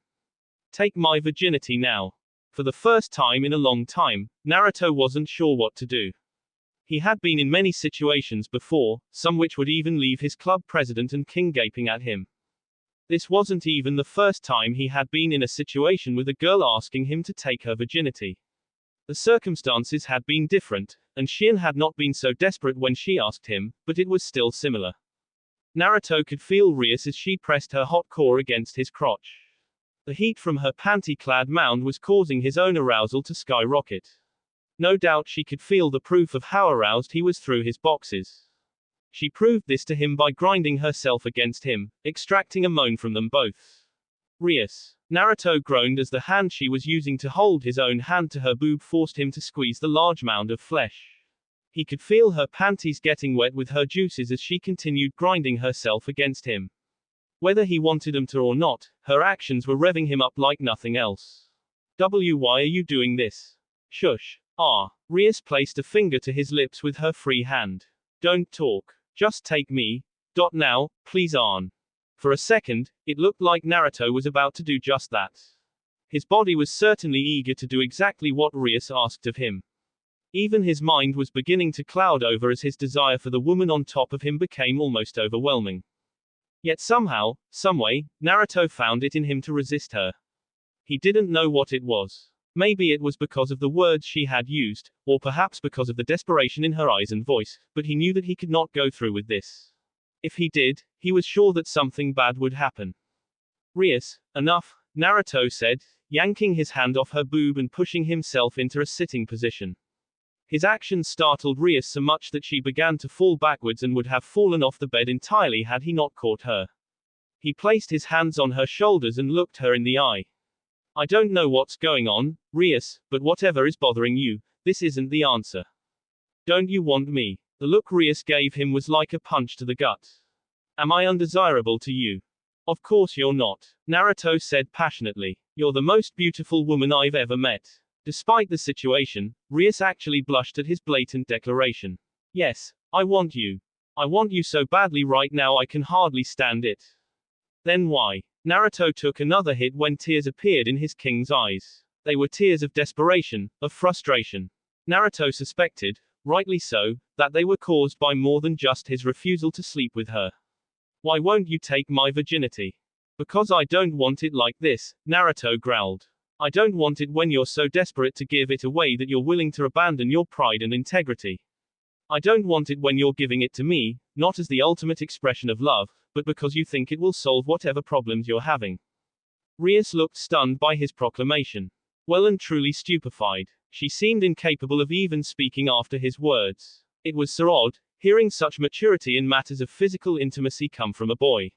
Take my virginity now. For the first time in a long time, Naruto wasn't sure what to do. He had been in many situations before, some which would even leave his club president and king gaping at him. This wasn't even the first time he had been in a situation with a girl asking him to take her virginity. The circumstances had been different, and Shion had not been so desperate when she asked him, but it was still similar. Naruto could feel Rias as she pressed her hot core against his crotch. The heat from her panty-clad mound was causing his own arousal to skyrocket. No doubt she could feel the proof of how aroused he was through his boxes. She proved this to him by grinding herself against him, extracting a moan from them both. Rias. Naruto groaned as the hand she was using to hold his own hand to her boob forced him to squeeze the large mound of flesh. He could feel her panties getting wet with her juices as she continued grinding herself against him. Whether he wanted them to or not, her actions were revving him up like nothing else. Why are you doing this? Shush. Rias placed a finger to his lips with her free hand. Don't talk. Just take me. Now, please Arn. For a second, it looked like Naruto was about to do just that. His body was certainly eager to do exactly what Rias asked of him. Even his mind was beginning to cloud over as his desire for the woman on top of him became almost overwhelming. Yet somehow, someway, Naruto found it in him to resist her. He didn't know what it was. Maybe it was because of the words she had used, or perhaps because of the desperation in her eyes and voice, but he knew that he could not go through with this. If he did, he was sure that something bad would happen. Rias, enough, Naruto said, yanking his hand off her boob and pushing himself into a sitting position. His actions startled Rias so much that she began to fall backwards and would have fallen off the bed entirely had he not caught her. He placed his hands on her shoulders and looked her in the eye. I don't know what's going on, Rias, but whatever is bothering you, this isn't the answer. Don't you want me? The look Rias gave him was like a punch to the gut. Am I undesirable to you? Of course you're not, Naruto said passionately. You're the most beautiful woman I've ever met. Despite the situation, Rias actually blushed at his blatant declaration. Yes, I want you. I want you so badly right now I can hardly stand it. Then why? Naruto took another hit when tears appeared in his king's eyes. They were tears of desperation, of frustration. Naruto suspected, rightly so, that they were caused by more than just his refusal to sleep with her. Why won't you take my virginity? Because I don't want it like this, Naruto growled. I don't want it when you're so desperate to give it away that you're willing to abandon your pride and integrity. I don't want it when you're giving it to me, not as the ultimate expression of love, but because you think it will solve whatever problems you're having. Rias looked stunned by his proclamation. Well and truly stupefied. She seemed incapable of even speaking after his words. It was so odd, hearing such maturity in matters of physical intimacy come from a boy.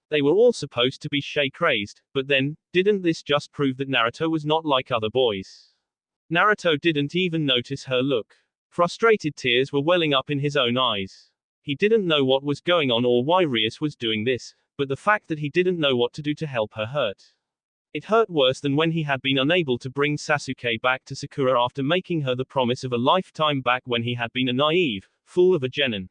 They were all supposed to be shay-crazed, but then, didn't this just prove that Naruto was not like other boys? Naruto didn't even notice her look. Frustrated tears were welling up in his own eyes. He didn't know what was going on or why Rias was doing this, but the fact that he didn't know what to do to help her hurt. It hurt worse than when he had been unable to bring Sasuke back to Sakura after making her the promise of a lifetime back when he had been a naive, fool of a genin.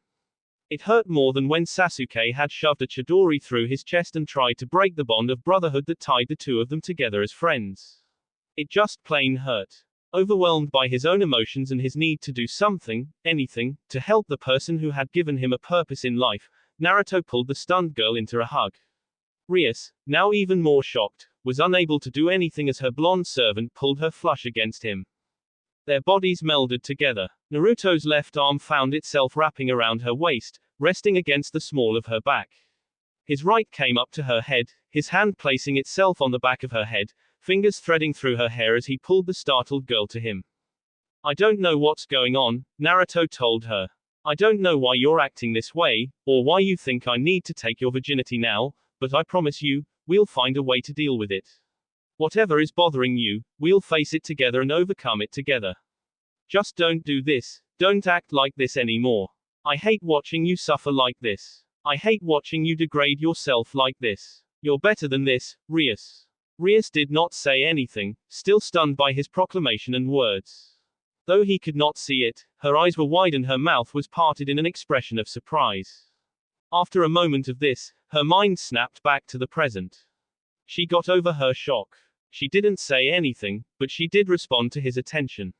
It hurt more than when Sasuke had shoved a Chidori through his chest and tried to break the bond of brotherhood that tied the two of them together as friends. It just plain hurt. Overwhelmed by his own emotions and his need to do something, anything, to help the person who had given him a purpose in life, Naruto pulled the stunned girl into a hug. Rias, now even more shocked, was unable to do anything as her blonde servant pulled her flush against him. Their bodies melded together. Naruto's left arm found itself wrapping around her waist, resting against the small of her back. His right came up to her head, his hand placing itself on the back of her head, fingers threading through her hair as he pulled the startled girl to him. I don't know what's going on, Naruto told her. I don't know why you're acting this way, or why you think I need to take your virginity now, but I promise you, we'll find a way to deal with it. Whatever is bothering you, we'll face it together and overcome it together. Just don't do this, don't act like this anymore. I hate watching you suffer like this. I hate watching you degrade yourself like this. You're better than this, Rias. Rias did not say anything, still stunned by his proclamation and words. Though he could not see it, her eyes were wide and her mouth was parted in an expression of surprise. After a moment of this, her mind snapped back to the present. She got over her shock. She didn't say anything, but she did respond to his attention.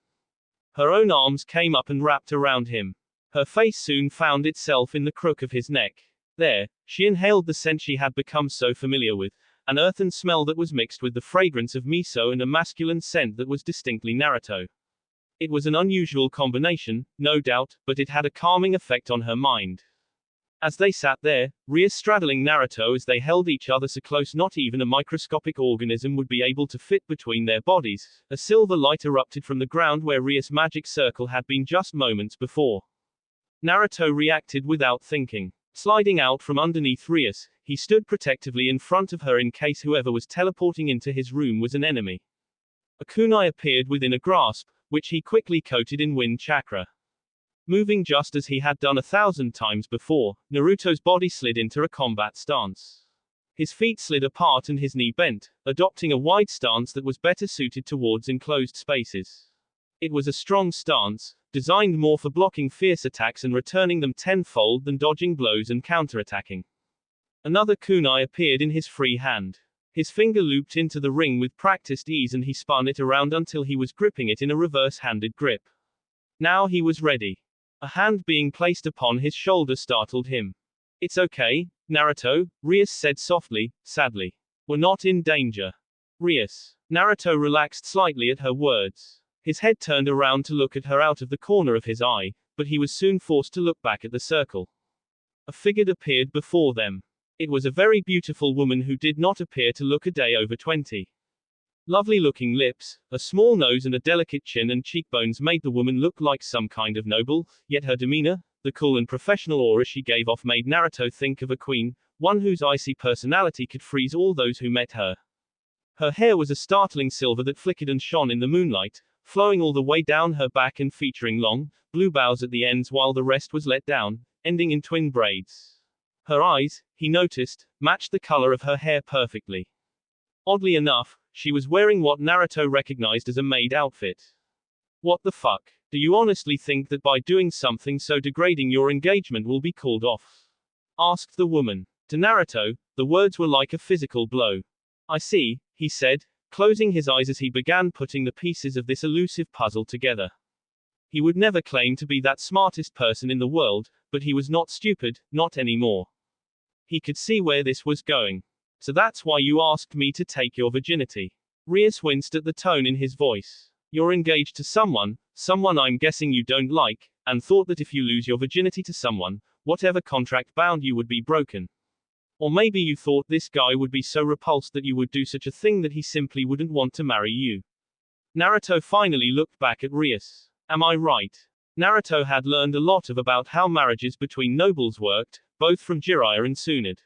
Her own arms came up and wrapped around him. Her face soon found itself in the crook of his neck. There, she inhaled the scent she had become so familiar with, an earthen smell that was mixed with the fragrance of miso and a masculine scent that was distinctly Naruto. It was an unusual combination, no doubt, but it had a calming effect on her mind. As they sat there, Rias straddling Naruto as they held each other so close not even a microscopic organism would be able to fit between their bodies, a silver light erupted from the ground where Rias' magic circle had been just moments before. Naruto reacted without thinking. Sliding out from underneath Rias, he stood protectively in front of her in case whoever was teleporting into his room was an enemy. A kunai appeared within a grasp, which he quickly coated in wind chakra. Moving just as he had done 1,000 times before, Naruto's body slid into a combat stance. His feet slid apart and his knee bent, adopting a wide stance that was better suited towards enclosed spaces. It was a strong stance, designed more for blocking fierce attacks and returning them tenfold than dodging blows and counterattacking. Another kunai appeared in his free hand. His finger looped into the ring with practiced ease and he spun it around until he was gripping it in a reverse-handed grip. Now he was ready. A hand being placed upon his shoulder startled him. It's okay, Naruto, Rias said softly, sadly. We're not in danger. Rias. Naruto relaxed slightly at her words. His head turned around to look at her out of the corner of his eye, but he was soon forced to look back at the circle. A figure appeared before them. It was a very beautiful woman who did not appear to look a day over 20. Lovely-looking lips, a small nose and a delicate chin and cheekbones made the woman look like some kind of noble, yet her demeanor, the cool and professional aura she gave off made Naruto think of a queen, one whose icy personality could freeze all those who met her. Her hair was a startling silver that flickered and shone in the moonlight, flowing all the way down her back and featuring long, blue bows at the ends while the rest was let down, ending in twin braids. Her eyes, he noticed, matched the color of her hair perfectly. Oddly enough, she was wearing what Naruto recognized as a maid outfit. What the fuck? Do you honestly think that by doing something so degrading your engagement will be called off? Asked the woman. To Naruto, the words were like a physical blow. I see, he said, closing his eyes as he began putting the pieces of this elusive puzzle together. He would never claim to be that smartest person in the world, but he was not stupid, not anymore. He could see where this was going. So that's why you asked me to take your virginity. Rias winced at the tone in his voice. You're engaged to someone I'm guessing you don't like, and thought that if you lose your virginity to someone, whatever contract bound you would be broken. Or maybe you thought this guy would be so repulsed that you would do such a thing that he simply wouldn't want to marry you. Naruto finally looked back at Rias. Am I right? Naruto had learned a lot about how marriages between nobles worked, both from Jiraiya and Tsunade.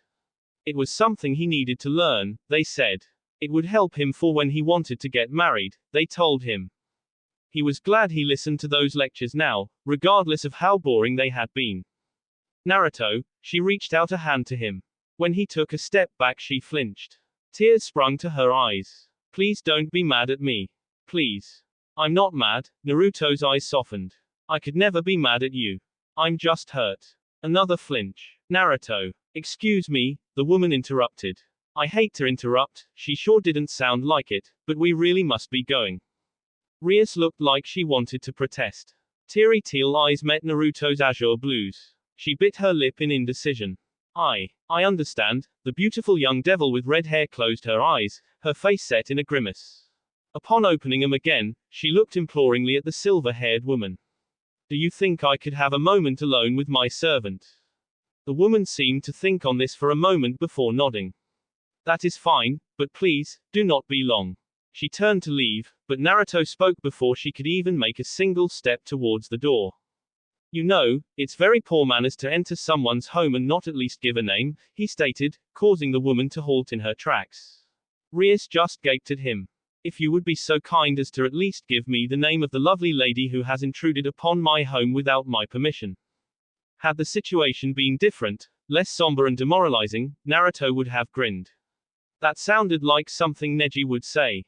It was something he needed to learn, they said. It would help him for when he wanted to get married, they told him. He was glad he listened to those lectures now, regardless of how boring they had been. Naruto, she reached out a hand to him. When he took a step back she flinched. Tears sprung to her eyes. Please don't be mad at me. Please. I'm not mad, Naruto's eyes softened. I could never be mad at you. I'm just hurt. Another flinch. Naruto. Excuse me, the woman interrupted. I hate to interrupt, she sure didn't sound like it, but we really must be going. Rias looked like she wanted to protest. Teary teal eyes met Naruto's azure blues. She bit her lip in indecision. I understand, the beautiful young devil with red hair closed her eyes, her face set in a grimace. Upon opening them again, she looked imploringly at the silver-haired woman. Do you think I could have a moment alone with my servant? The woman seemed to think on this for a moment before nodding. That is fine, but please, do not be long. She turned to leave, but Naruto spoke before she could even make a single step towards the door. You know, it's very poor manners to enter someone's home and not at least give a name, he stated, causing the woman to halt in her tracks. Rias just gaped at him. If you would be so kind as to at least give me the name of the lovely lady who has intruded upon my home without my permission. Had the situation been different, less somber and demoralizing, Naruto would have grinned. That sounded like something Neji would say.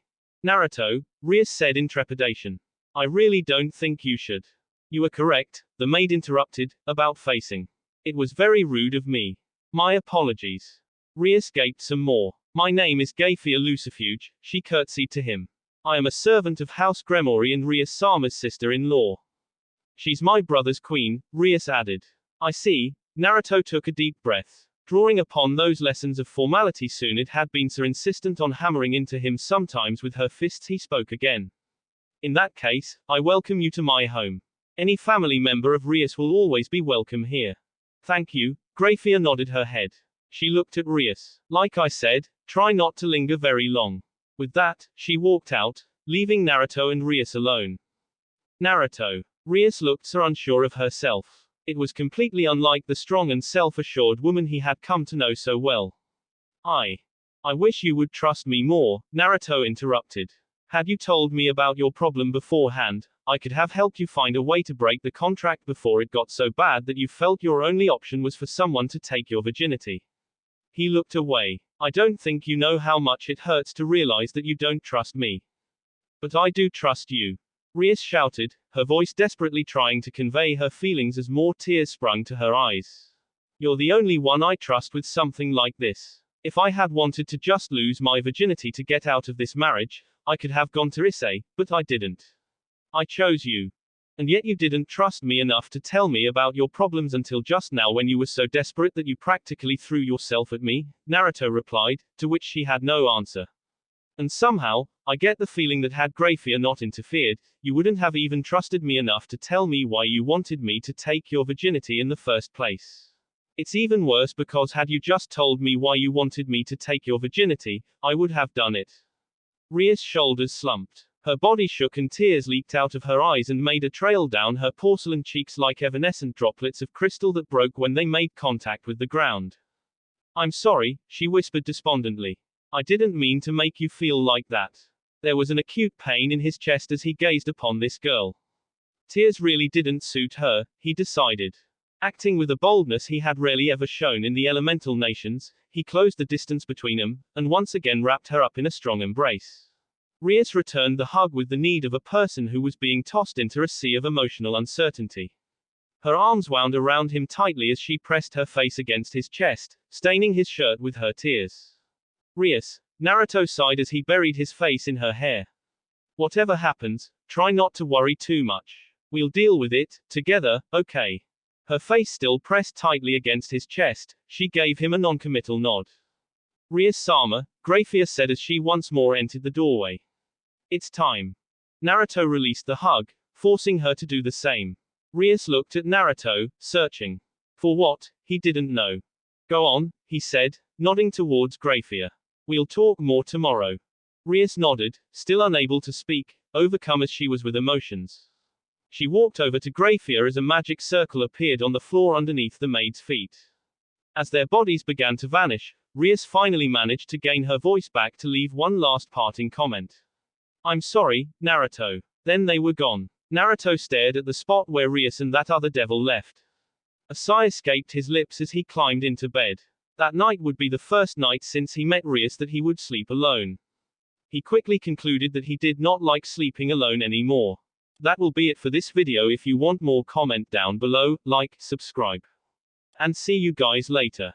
Naruto, Rias said in trepidation. I really don't think you should. You are correct, the maid interrupted, about facing. It was very rude of me. My apologies. Rias gaped some more. My name is Gaifia Lucifuge, she curtsied to him. I am a servant of House Gremory and Rias-sama's sister-in-law. She's my brother's queen, Rias added. I see. Naruto took a deep breath. Drawing upon those lessons of formality Tsunade had been so insistent on hammering into him sometimes with her fists, he spoke again. In that case, I welcome you to my home. Any family member of Rias will always be welcome here. Thank you. Gaifia nodded her head. She looked at Rias. Like I said, try not to linger very long. With that, she walked out, leaving Naruto and Rias alone. Naruto. Rias looked so unsure of herself. It was completely unlike the strong and self-assured woman he had come to know so well. I wish you would trust me more, Naruto interrupted. Had you told me about your problem beforehand, I could have helped you find a way to break the contract before it got so bad that you felt your only option was for someone to take your virginity. He looked away. I don't think you know how much it hurts to realize that you don't trust me. But I do trust you. Rias shouted, her voice desperately trying to convey her feelings as more tears sprung to her eyes. You're the only one I trust with something like this. If I had wanted to just lose my virginity to get out of this marriage, I could have gone to Issei, but I didn't. I chose you. And yet you didn't trust me enough to tell me about your problems until just now when you were so desperate that you practically threw yourself at me, Naruto replied, to which she had no answer. And somehow, I get the feeling that had Gaifia not interfered, you wouldn't have even trusted me enough to tell me why you wanted me to take your virginity in the first place. It's even worse because had you just told me why you wanted me to take your virginity, I would have done it. Rias' shoulders slumped. Her body shook and tears leaked out of her eyes and made a trail down her porcelain cheeks like evanescent droplets of crystal that broke when they made contact with the ground. I'm sorry, she whispered despondently. I didn't mean to make you feel like that. There was an acute pain in his chest as he gazed upon this girl. Tears really didn't suit her, he decided. Acting with a boldness he had rarely ever shown in the elemental nations, he closed the distance between them, and once again wrapped her up in a strong embrace. Rias returned the hug with the need of a person who was being tossed into a sea of emotional uncertainty. Her arms wound around him tightly as she pressed her face against his chest, staining his shirt with her tears. Rias, Naruto sighed as he buried his face in her hair. Whatever happens, try not to worry too much. We'll deal with it, together, okay? Her face still pressed tightly against his chest, she gave him a non-committal nod. Rias-sama, Gaifia said as she once more entered the doorway. It's time. Naruto released the hug, forcing her to do the same. Rias looked at Naruto, searching. For what, he didn't know. Go on, he said, nodding towards Gaifia. We'll talk more tomorrow. Rias nodded, still unable to speak, overcome as she was with emotions. She walked over to Gaifia as a magic circle appeared on the floor underneath the maid's feet. As their bodies began to vanish, Rias finally managed to gain her voice back to leave one last parting comment. I'm sorry, Naruto. Then they were gone. Naruto stared at the spot where Rias and that other devil left. A sigh escaped his lips as he climbed into bed. That night would be the first night since he met Rias that he would sleep alone. He quickly concluded that he did not like sleeping alone anymore. That will be it for this video. If you want more, comment down below, like, subscribe. And see you guys later.